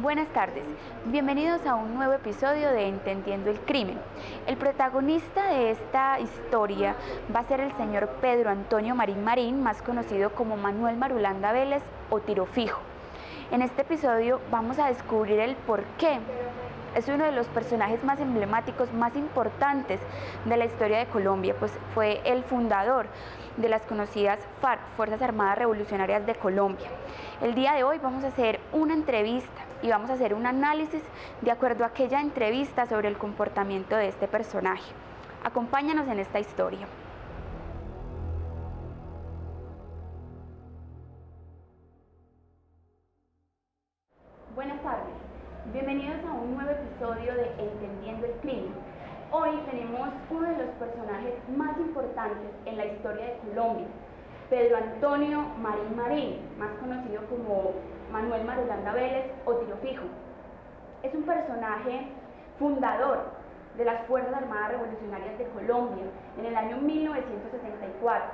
Buenas tardes, bienvenidos a un nuevo episodio de Entendiendo el Crimen. El protagonista de esta historia va a ser el señor Pedro Antonio Marín Marín, más conocido como Manuel Marulanda Vélez o Tiro Fijo. En este episodio vamos a descubrir el porqué. Es uno de los personajes más emblemáticos, más importantes de la historia de Colombia, pues fue el fundador de las conocidas FARC, Fuerzas Armadas Revolucionarias de Colombia. El día de hoy vamos a hacer una entrevista y vamos a hacer un análisis de acuerdo a aquella entrevista sobre el comportamiento de este personaje. Acompáñanos en esta historia. Buenas tardes, bienvenidos a un nuevo episodio de Entendiendo el Crimen. Hoy tenemos uno de los personajes más importantes en la historia de Colombia, Pedro Antonio Marín Marín, más conocido como Manuel Marulanda Vélez o Tiro Fijo. Es un personaje fundador de las Fuerzas Armadas Revolucionarias de Colombia en el año 1964.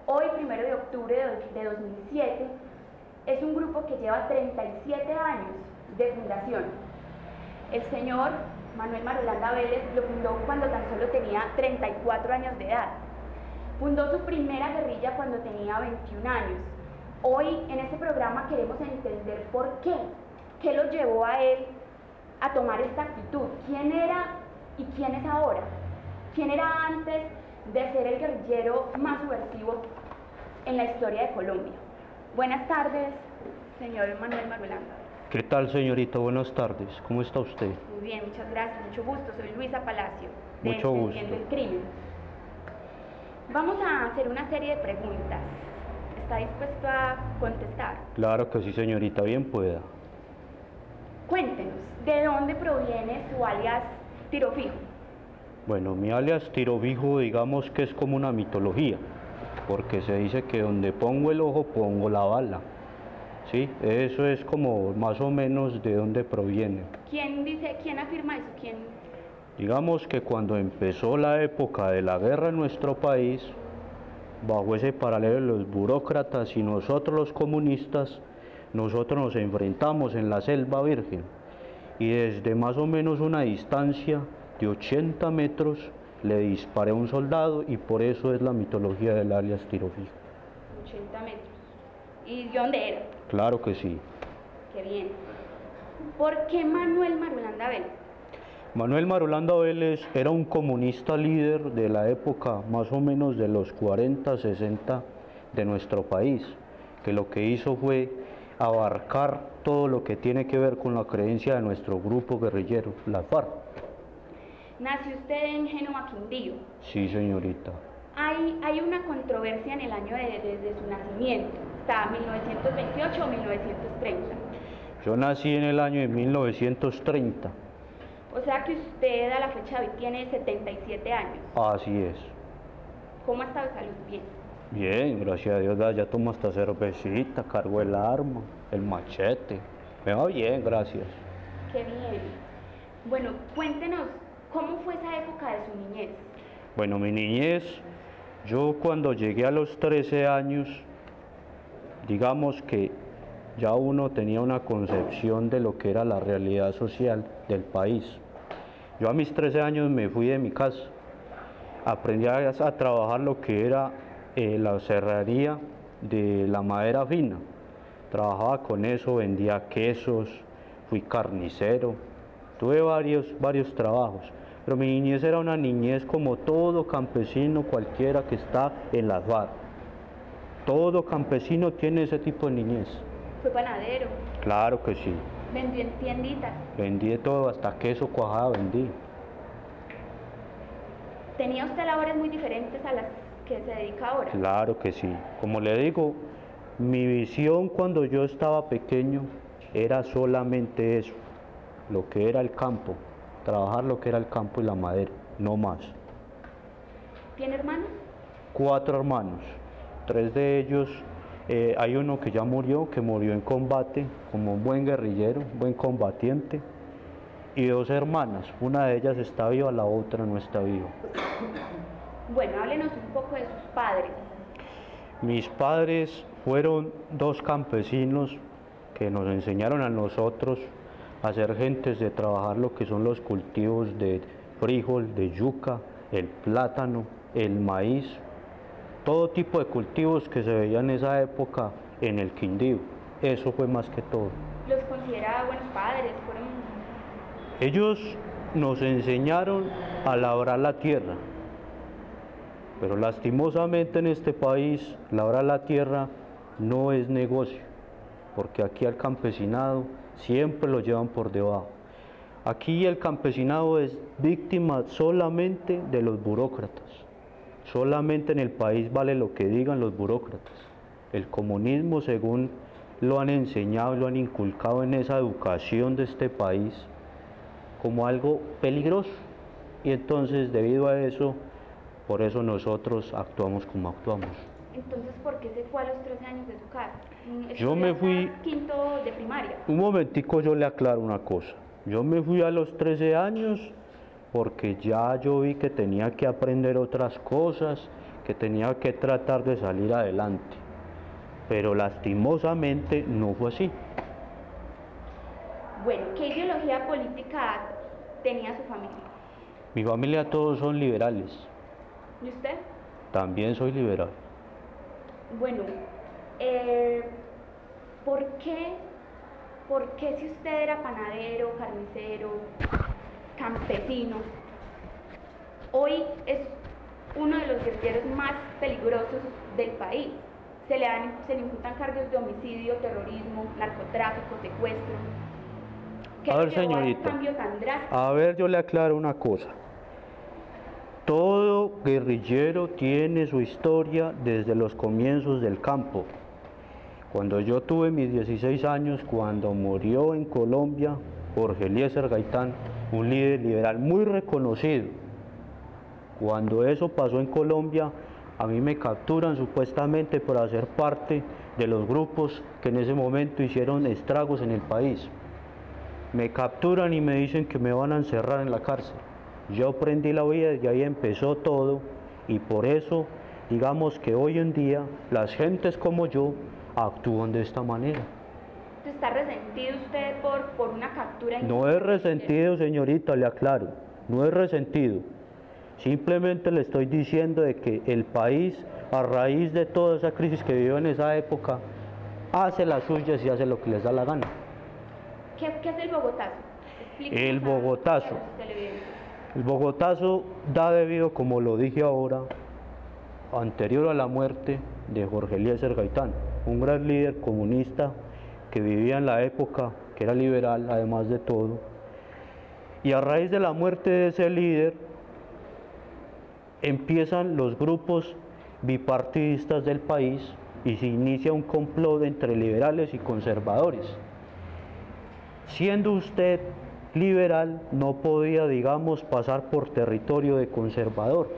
Hoy, 1 de octubre de 2007, es un grupo que lleva 37 años de fundación. El señor Manuel Marulanda Vélez lo fundó cuando tan solo tenía 34 años de edad. Fundó su primera guerrilla cuando tenía 21 años. Hoy en este programa queremos entender por qué lo llevó a él a tomar esta actitud, quién era y quién es ahora, quién era antes de ser el guerrillero más subversivo en la historia de Colombia. Buenas tardes, señor Manuel Marulanda. ¿Qué tal, señorita? Buenas tardes. ¿Cómo está usted? Muy bien, muchas gracias, mucho gusto. Soy Luisa Palacio, de Mucho gusto. Entendiendo el Crimen. Vamos a hacer una serie de preguntas. ¿Está dispuesto a contestar? Claro que sí, señorita, bien pueda. Cuéntenos, ¿de dónde proviene su alias Tiro Fijo? Bueno, mi alias Tiro Fijo, digamos que es como una mitología, porque se dice que donde pongo el ojo, pongo la bala. Sí, eso es como más o menos de dónde proviene. ¿Quién afirma eso? Digamos que cuando empezó la época de la guerra en nuestro país, bajo ese paralelo de los burócratas y nosotros los comunistas, nosotros nos enfrentamos en la Selva Virgen y desde más o menos una distancia de 80 metros le disparé a un soldado y por eso es la mitología del alias Tiro Fijo. 80 metros. ¿Y de dónde era? Claro que sí. Qué bien. ¿Por qué Manuel Marulanda Vélez? Manuel Marulanda Vélez era un comunista líder de la época más o menos de los 40, 60 de nuestro país, que lo que hizo fue abarcar todo lo que tiene que ver con la creencia de nuestro grupo guerrillero, la FARC. ¿Nació usted en Génova, Quindío? Sí, señorita. Hay una controversia en el año de su nacimiento. ¿Está 1928 o 1930? Yo nací en el año de 1930. O sea que usted a la fecha de hoy tiene 77 años. Así es. ¿Cómo ha estado de salud? Bien. Bien, gracias a Dios, ya tomo hasta cervecita, cargo el arma, el machete. Me va bien, gracias. Qué bien. Bueno, cuéntenos, ¿cómo fue esa época de su niñez? Bueno, mi niñez, yo cuando llegué a los 13 años, digamos que ya uno tenía una concepción de lo que era la realidad social del país. Yo a mis 13 años me fui de mi casa, aprendí a trabajar lo que era la serrería de la madera fina. Trabajaba con eso, vendía quesos, fui carnicero, tuve varios trabajos. Pero mi niñez era una niñez como todo campesino cualquiera que está en las FARC. Todo campesino tiene ese tipo de niñez. ¿Fue panadero? Claro que sí. ¿Vendió en tienditas? Vendí de todo, hasta queso cuajada vendí. ¿Tenía usted labores muy diferentes a las que se dedica ahora? Claro que sí. Como le digo, mi visión cuando yo estaba pequeño era solamente eso, lo que era el campo, trabajar lo que era el campo y la madera, no más. ¿Tiene hermanos? 4 hermanos, 3 de ellos, hay uno que ya murió, que murió en combate, como un buen guerrillero, un buen combatiente, y 2 hermanas, una de ellas está viva, la otra no está viva. Bueno, háblenos un poco de sus padres. Mis padres fueron 2 campesinos que nos enseñaron a nosotros a ser gentes de trabajar lo que son los cultivos de frijol, de yuca, el plátano, el maíz, todo tipo de cultivos que se veían en esa época en el Quindío. Eso fue más que todo. ¿Los considera buenos padres? Ellos nos enseñaron a labrar la tierra, pero lastimosamente en este país labrar la tierra no es negocio, porque aquí al campesinado siempre lo llevan por debajo. Aquí el campesinado es víctima solamente de los burócratas. Solamente en el país vale lo que digan los burócratas. El comunismo, según lo han enseñado y lo han inculcado en esa educación de este país, como algo peligroso. Y entonces, debido a eso, por eso nosotros actuamos como actuamos. Entonces, ¿por qué se fue a los 13 años de su casa? Yo me fui... Quinto de primaria. Un momentico, yo le aclaro una cosa. Yo me fui a los 13 años porque ya yo vi que tenía que aprender otras cosas, que tenía que tratar de salir adelante. Pero lastimosamente no fue así. Bueno, ¿qué ideología política tenía su familia? Mi familia todos son liberales. ¿Y usted? También soy liberal. Bueno, ¿por qué si usted era panadero, carnicero, campesino, hoy es uno de los guerrilleros más peligrosos del país? Se le imputan cargos de homicidio, terrorismo, narcotráfico, secuestro. ¿Qué A ver, llevó a un señorita, cambio tan drástico? a ver, yo le aclaro una cosa. Todo guerrillero tiene su historia desde los comienzos del campo. Cuando yo tuve mis 16 años, cuando murió en Colombia Jorge Eliezer Gaitán, un líder liberal muy reconocido, cuando eso pasó en Colombia, a mí me capturan supuestamente por hacer parte de los grupos que en ese momento hicieron estragos en el país. Me capturan y me dicen que me van a encerrar en la cárcel. Yo prendí la vida y ahí empezó todo, y por eso digamos que hoy en día las gentes como yo actúan de esta manera. ¿Está resentido usted por una captura? No es resentido, señorita, le aclaro, no es resentido. Simplemente le estoy diciendo de que el país, a raíz de toda esa crisis que vivió en esa época, hace las suyas y hace lo que les da la gana. ¿Qué es el Bogotazo? El Bogotazo. El Bogotazo da debido, como lo dije ahora, anterior a la muerte de Jorge Eliezer Gaitán, un gran líder comunista que vivía en la época, que era liberal además de todo, y a raíz de la muerte de ese líder empiezan los grupos bipartidistas del país y se inicia un complot entre liberales y conservadores. Siendo usted liberal, no podía, digamos, pasar por territorio de conservador.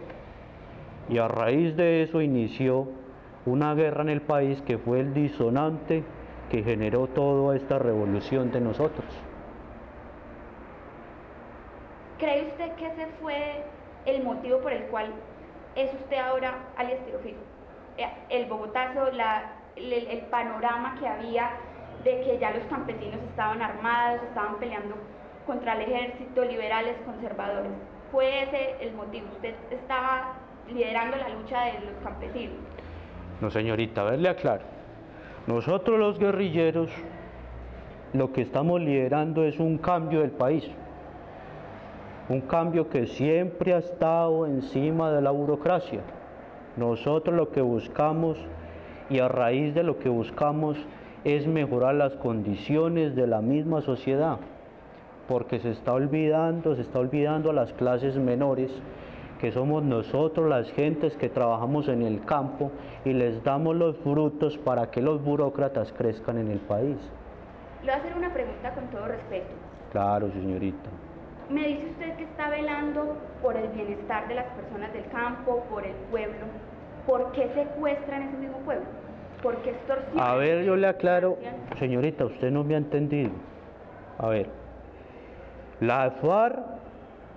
Y a raíz de eso inició una guerra en el país que fue el disonante que generó toda esta revolución de nosotros. ¿Cree usted que ese fue el motivo por el cual es usted ahora alias Tiro Fijo? El Bogotazo, el panorama que había de que ya los campesinos estaban armados, estaban peleando contra el ejército, liberales, conservadores. ¿Fue ese el motivo? ¿Usted estaba liderando la lucha de los campesinos? No, señorita, a ver, le aclaro. Nosotros los guerrilleros lo que estamos liderando es un cambio del país. Un cambio que siempre ha estado encima de la burocracia. Nosotros lo que buscamos, y a raíz de lo que buscamos, es mejorar las condiciones de la misma sociedad, porque se está olvidando a las clases menores, que somos nosotros las gentes que trabajamos en el campo y les damos los frutos para que los burócratas crezcan en el país. Le voy a hacer una pregunta con todo respeto. Claro, señorita. Me dice usted que está velando por el bienestar de las personas del campo, por el pueblo. ¿Por qué secuestran ese mismo pueblo? ¿Por qué extorsionan? A ver, yo le aclaro, señorita, usted no me ha entendido. A ver, la FARC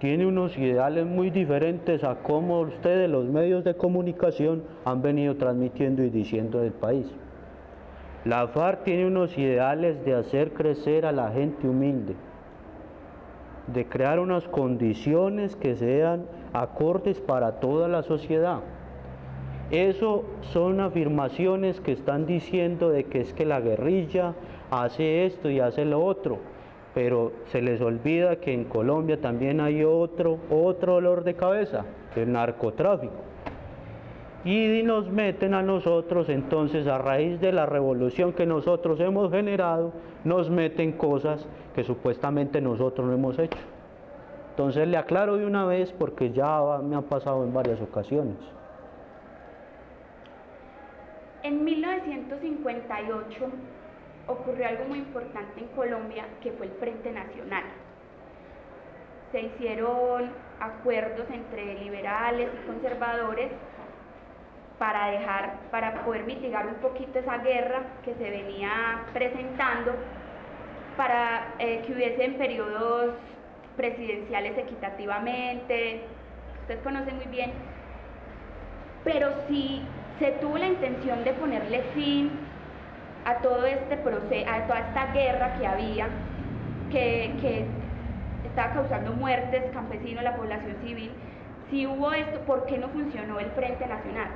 tiene unos ideales muy diferentes a cómo ustedes, los medios de comunicación, han venido transmitiendo y diciendo del país. La FARC tiene unos ideales de hacer crecer a la gente humilde, de crear unas condiciones que sean acordes para toda la sociedad. Eso son afirmaciones que están diciendo de que es que la guerrilla hace esto y hace lo otro, pero se les olvida que en Colombia también hay otro dolor de cabeza, el narcotráfico. Y nos meten a nosotros, entonces a raíz de la revolución que nosotros hemos generado, nos meten cosas que supuestamente nosotros no hemos hecho. Entonces le aclaro de una vez porque ya me ha pasado en varias ocasiones. En 1958 ocurrió algo muy importante en Colombia, que fue el Frente Nacional. Se hicieron acuerdos entre liberales y conservadores para poder mitigar un poquito esa guerra que se venía presentando, para que hubiesen periodos presidenciales equitativamente. Usted conoce muy bien, pero sí se tuvo la intención de ponerle fin a todo este proceso, a toda esta guerra que había, que estaba causando muertes, campesinos, la población civil. Si hubo esto, ¿por qué no funcionó el Frente Nacional?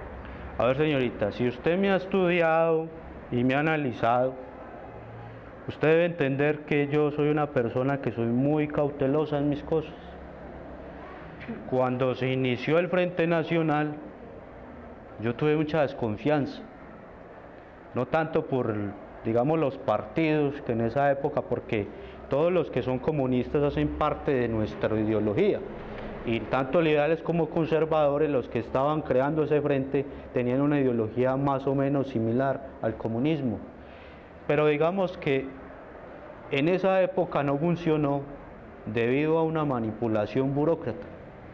A ver, señorita, si usted me ha estudiado y me ha analizado, usted debe entender que yo soy una persona que soy muy cautelosa en mis cosas. Cuando se inició el Frente Nacional, yo tuve mucha desconfianza, no tanto por, digamos, los partidos que en esa época, porque todos los que son comunistas hacen parte de nuestra ideología, y tanto liberales como conservadores, los que estaban creando ese frente, tenían una ideología más o menos similar al comunismo. Pero digamos que en esa época no funcionó debido a una manipulación burócrata.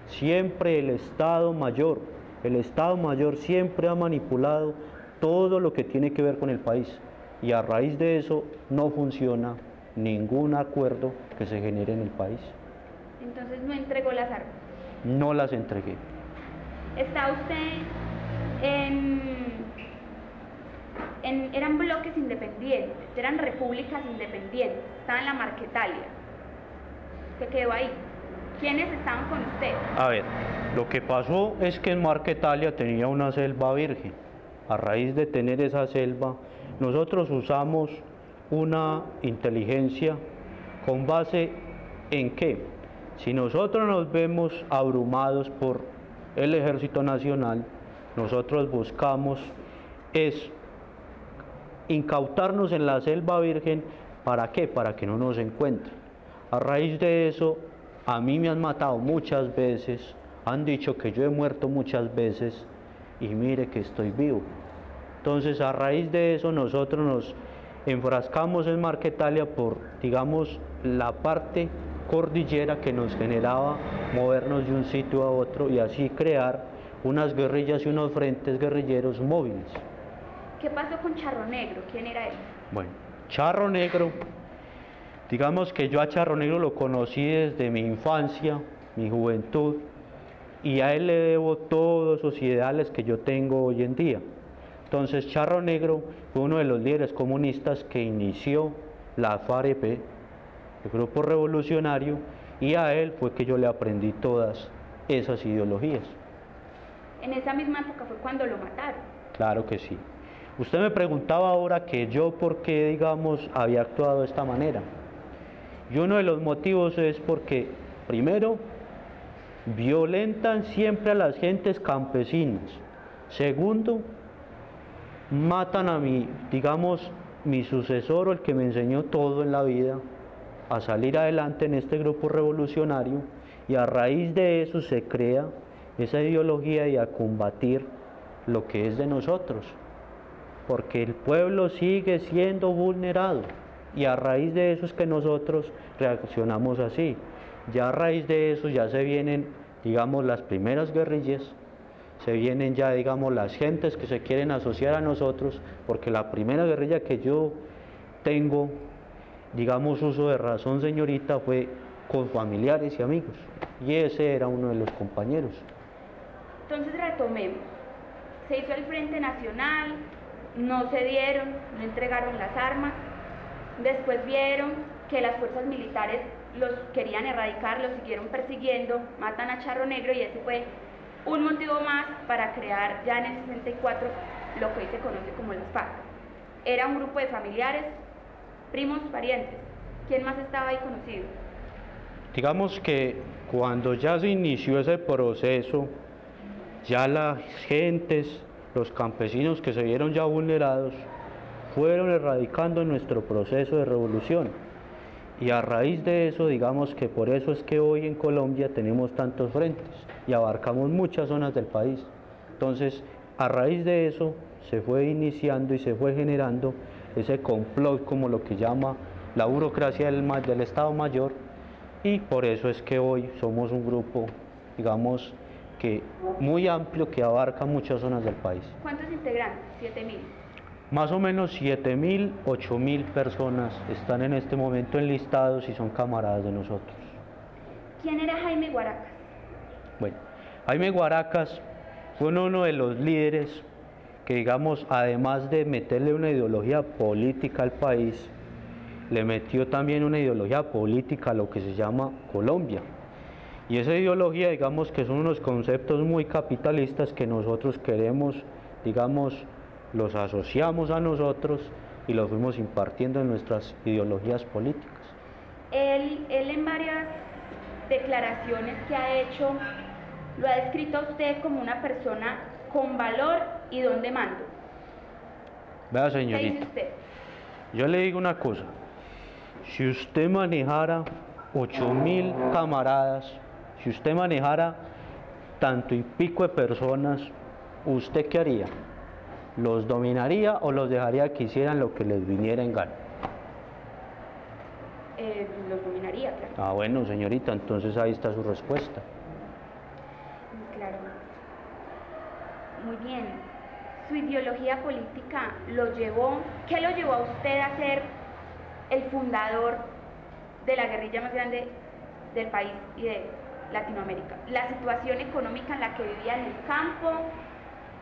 Siempre el Estado Mayor siempre ha manipulado todo lo que tiene que ver con el país, y a raíz de eso no funciona ningún acuerdo que se genere en el país. Entonces no entregó las armas. No las entregué. ¿Está usted eran bloques independientes, eran repúblicas independientes, estaba en la Marquetalia? ¿Se quedó ahí? ¿Quiénes estaban con usted? A ver, lo que pasó es que en Marquetalia tenía una selva virgen. A raíz de tener esa selva, nosotros usamos una inteligencia con base en qué. Si nosotros nos vemos abrumados por el Ejército Nacional, nosotros buscamos incautarnos en la selva virgen. ¿Para qué? Para que no nos encuentren. A raíz de eso, a mí me han matado muchas veces, han dicho que yo he muerto muchas veces y mire que estoy vivo. Entonces, a raíz de eso, nosotros nos enfrascamos en Marquetalia por, digamos, la parte cordillera que nos generaba movernos de un sitio a otro y así crear unas guerrillas y unos frentes guerrilleros móviles. ¿Qué pasó con Charro Negro? ¿Quién era él? Bueno, Charro Negro, digamos que yo a Charro Negro lo conocí desde mi infancia, mi juventud, y a él le debo todos esos ideales que yo tengo hoy en día. Entonces Charro Negro fue uno de los líderes comunistas que inició la FAREP, el grupo revolucionario, y a él fue que yo le aprendí todas esas ideologías. En esa misma época fue cuando lo mataron. Claro que sí. Usted me preguntaba ahora que yo por qué, digamos, había actuado de esta manera. Y uno de los motivos es porque, primero, violentan siempre a las gentes campesinas. Segundo, matan a mi sucesor, o el que me enseñó todo en la vida, a salir adelante en este grupo revolucionario, y a raíz de eso se crea esa ideología y a combatir lo que es de nosotros, porque el pueblo sigue siendo vulnerado, y a raíz de eso es que nosotros reaccionamos así. Ya a raíz de eso ya se vienen, digamos, las primeras guerrillas, se vienen ya, digamos, las gentes que se quieren asociar a nosotros, porque la primera guerrilla que yo tengo, digamos, uso de razón, señorita, fue con familiares y amigos, y ese era uno de los compañeros. Entonces retomemos, se hizo el Frente Nacional, no se dieron, no entregaron las armas, después vieron que las fuerzas militares los querían erradicar, los siguieron persiguiendo, matan a Charro Negro y ese fue un motivo más para crear ya en el 64 lo que hoy se conoce como las FARC. Era un grupo de familiares, primos, parientes. ¿Quién más estaba ahí conocido? Digamos que cuando ya se inició ese proceso, ya las gentes, los campesinos que se vieron ya vulnerados, fueron erradicando nuestro proceso de revolución. Y a raíz de eso, digamos que por eso es que hoy en Colombia tenemos tantos frentes y abarcamos muchas zonas del país. Entonces, a raíz de eso, se fue iniciando y se fue generando ese complot, como lo que llama la burocracia del Estado Mayor, y por eso es que hoy somos un grupo, digamos, que muy amplio, que abarca muchas zonas del país. ¿Cuántos integrantes? 7.000. Más o menos 7.000, 8.000 personas están en este momento enlistados y son camaradas de nosotros. ¿Quién era Jaime Guaracas? Bueno, Jaime Guaracas fue uno de los líderes que, digamos, además de meterle una ideología política al país, le metió también una ideología política a lo que se llama Colombia. Y esa ideología, digamos, que son unos conceptos muy capitalistas que nosotros queremos, digamos, los asociamos a nosotros y los fuimos impartiendo en nuestras ideologías políticas. Él en varias declaraciones que ha hecho, lo ha descrito a usted como una persona con valor y don de mando. Vea, señorita, ¿Qué dice usted? yo le digo una cosa, si usted manejara 8.000 camaradas, si usted manejara tanto y pico de personas, ¿usted qué haría? ¿Los dominaría o los dejaría que hicieran lo que les viniera en gana? Los dominaría, claro. Ah, bueno, señorita, entonces ahí está su respuesta. Claro. Muy bien. Su ideología política lo llevó, ¿qué lo llevó a usted a ser el fundador de la guerrilla más grande del país y de Latinoamérica? ¿La situación económica en la que vivía en el campo,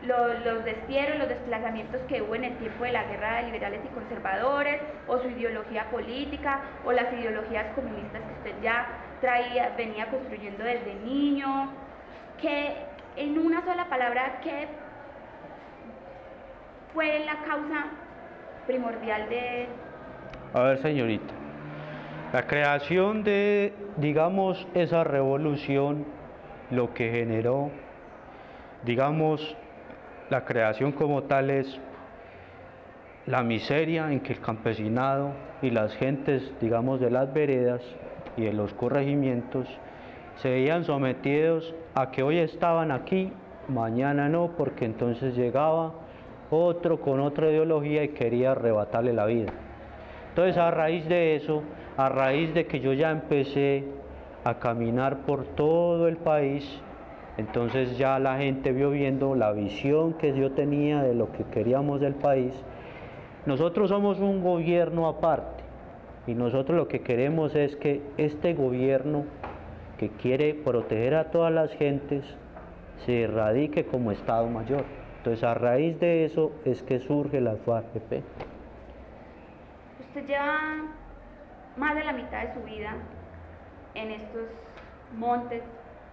los destierros, los desplazamientos que hubo en el tiempo de la guerra de liberales y conservadores, o su ideología política, o las ideologías comunistas que usted ya venía construyendo desde niño? Que en una sola palabra, ¿qué fue la causa primordial de...? A ver, señorita, la creación de, digamos, esa revolución, lo que generó, digamos, la creación como tal es la miseria en que el campesinado y las gentes, digamos, de las veredas y de los corregimientos se veían sometidos a que hoy estaban aquí, mañana no, porque entonces llegaba otro con otra ideología y quería arrebatarle la vida. Entonces, a raíz de eso, a raíz de que yo ya empecé a caminar por todo el país, entonces ya la gente vio viendo la visión que yo tenía de lo que queríamos del país. Nosotros somos un gobierno aparte y nosotros lo que queremos es que este gobierno que quiere proteger a todas las gentes se erradique como Estado Mayor. Entonces, a raíz de eso es que surge la FARC-EP. Usted lleva más de la mitad de su vida en estos montes,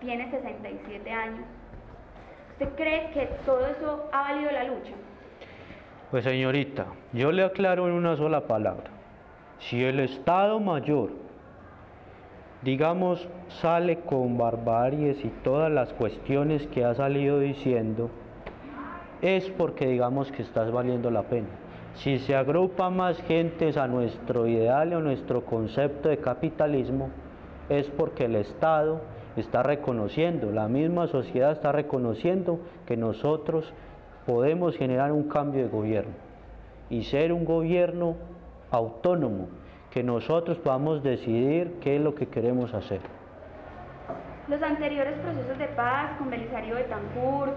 tiene 67 años. ¿Usted cree que todo eso ha valido la lucha? Pues, señorita, yo le aclaro en una sola palabra. Si el Estado Mayor, digamos, sale con barbaries y todas las cuestiones que ha salido diciendo, es porque, digamos, que está valiendo la pena. Si se agrupa más gentes a nuestro ideal o nuestro concepto de capitalismo, es porque el Estado está reconociendo, la misma sociedad está reconociendo que nosotros podemos generar un cambio de gobierno y ser un gobierno autónomo, que nosotros podamos decidir qué es lo que queremos hacer. Los anteriores procesos de paz con Belisario Betancur,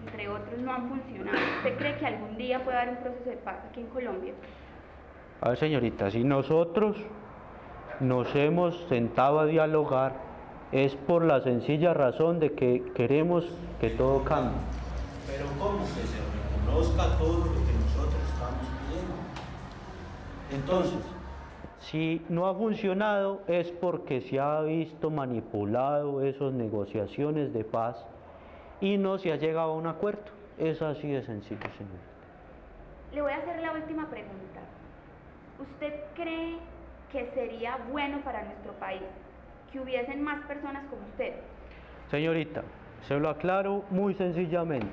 entre otros, no han funcionado. ¿Usted cree que algún día puede haber un proceso de paz aquí en Colombia? A ver, señorita, si nosotros nos hemos sentado a dialogar es por la sencilla razón de que queremos que todo cambie. Pero ¿cómo? Que se reconozca todo lo que nosotros estamos pidiendo. Entonces, Si no ha funcionado es porque se ha visto manipulado esas negociaciones de paz y no se ha llegado a un acuerdo. Es así de sencillo, señor. Le voy a hacer la última pregunta. ¿Usted cree que sería bueno para nuestro país que hubiesen más personas como usted? Señorita, se lo aclaro muy sencillamente.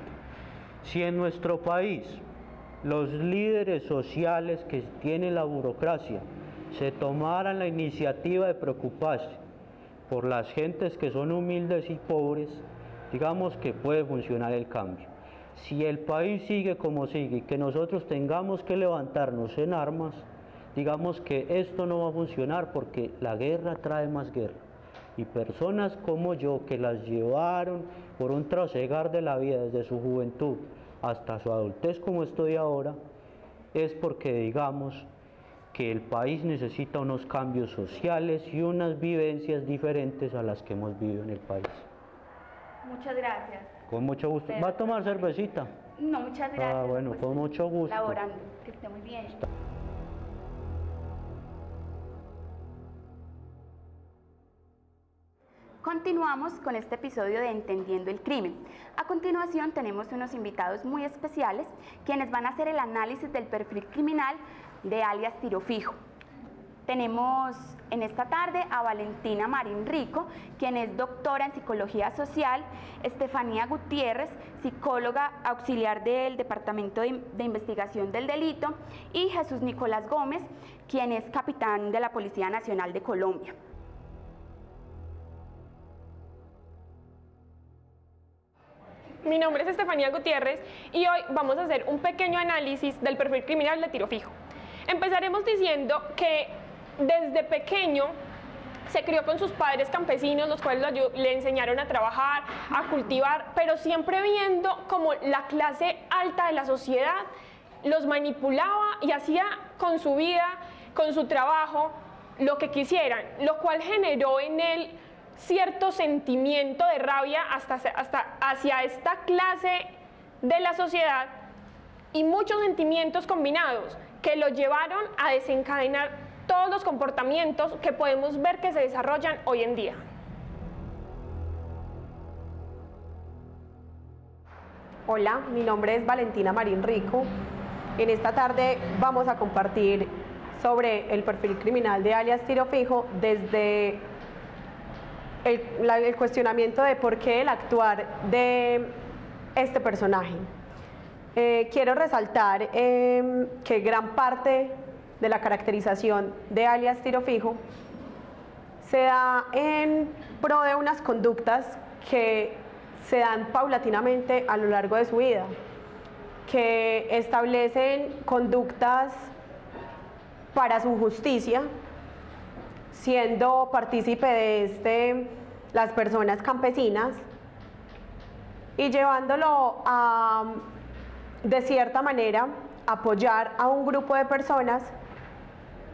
Si en nuestro país los líderes sociales que tiene la burocracia se tomaran la iniciativa de preocuparse por las gentes que son humildes y pobres, digamos que puede funcionar el cambio. Si el país sigue como sigue y que nosotros tengamos que levantarnos en armas, digamos que esto no va a funcionar porque la guerra trae más guerra. Y personas como yo que las llevaron por un trasegar de la vida desde su juventud hasta su adultez como estoy ahora, es porque digamos que el país necesita unos cambios sociales y unas vivencias diferentes a las que hemos vivido en el país. Muchas gracias. Con mucho gusto. ¿Va a tomar cervecita? No, muchas gracias. Ah, bueno, pues, con mucho gusto. Laborando, que esté muy bien. Continuamos con este episodio de Entendiendo el Crimen. A continuación tenemos unos invitados muy especiales quienes van a hacer el análisis del perfil criminal de alias Tiro Fijo. Tenemos en esta tarde a Valentina Marín Rico, quien es doctora en Psicología Social, Estefanía Gutiérrez, psicóloga auxiliar del Departamento de Investigación del Delito, y Jesús Nicolás Gómez, quien es capitán de la Policía Nacional de Colombia. Mi nombre es Estefanía Gutiérrez y hoy vamos a hacer un pequeño análisis del perfil criminal de Tiro Fijo. Empezaremos diciendo que desde pequeño se crió con sus padres campesinos, los cuales le enseñaron a trabajar, a cultivar, pero siempre viendo como la clase alta de la sociedad los manipulaba y hacía con su vida, con su trabajo, lo que quisieran, lo cual generó en él cierto sentimiento de rabia hacia esta clase de la sociedad y muchos sentimientos combinados que lo llevaron a desencadenar todos los comportamientos que podemos ver que se desarrollan hoy en día. Hola, mi nombre es Valentina Marín Rico. En esta tarde vamos a compartir sobre el perfil criminal de alias Tiro Fijo desde el cuestionamiento de por qué el actuar de este personaje. Quiero resaltar que gran parte de la caracterización de alias Tiro Fijo se da en pro de unas conductas que se dan paulatinamente a lo largo de su vida, que establecen conductas para su justicia, siendo partícipe de las personas campesinas y llevándolo a, de cierta manera, apoyar a un grupo de personas,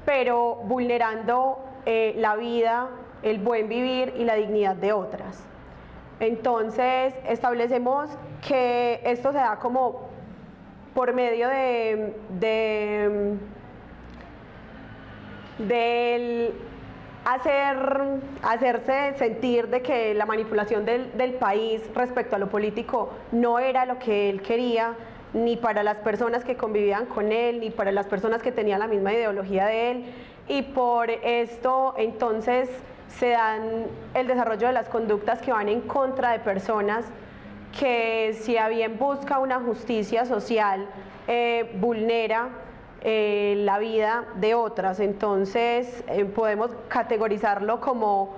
pero vulnerando la vida, el buen vivir y la dignidad de otras. Entonces, establecemos que esto se da como por medio del hacerse sentir de que la manipulación del país respecto a lo político no era lo que él quería, ni para las personas que convivían con él, ni para las personas que tenían la misma ideología de él, y por esto entonces se dan el desarrollo de las conductas que van en contra de personas que, si a bien busca una justicia social, vulnera la vida de otras. Entonces podemos categorizarlo como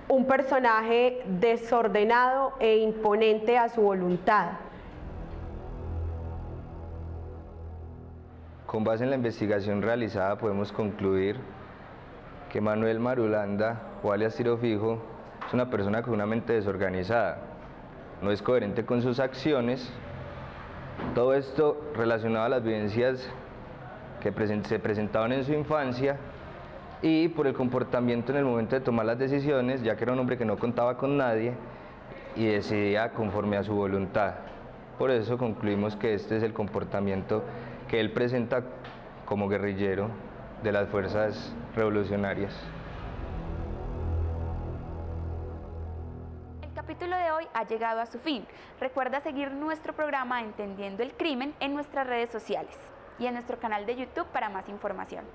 un personaje desordenado e imponente a su voluntad. Con base en la investigación realizada podemos concluir que Manuel Marulanda, o alias Tiro Fijo, es una persona con una mente desorganizada, no es coherente con sus acciones. Todo esto relacionado a las vivencias que se presentaban en su infancia y por el comportamiento en el momento de tomar las decisiones, ya que era un hombre que no contaba con nadie y decidía conforme a su voluntad. Por eso concluimos que este es el comportamiento que él presenta como guerrillero de las fuerzas revolucionarias. El capítulo de hoy ha llegado a su fin. Recuerda seguir nuestro programa Entendiendo el Crimen en nuestras redes sociales y en nuestro canal de YouTube para más información.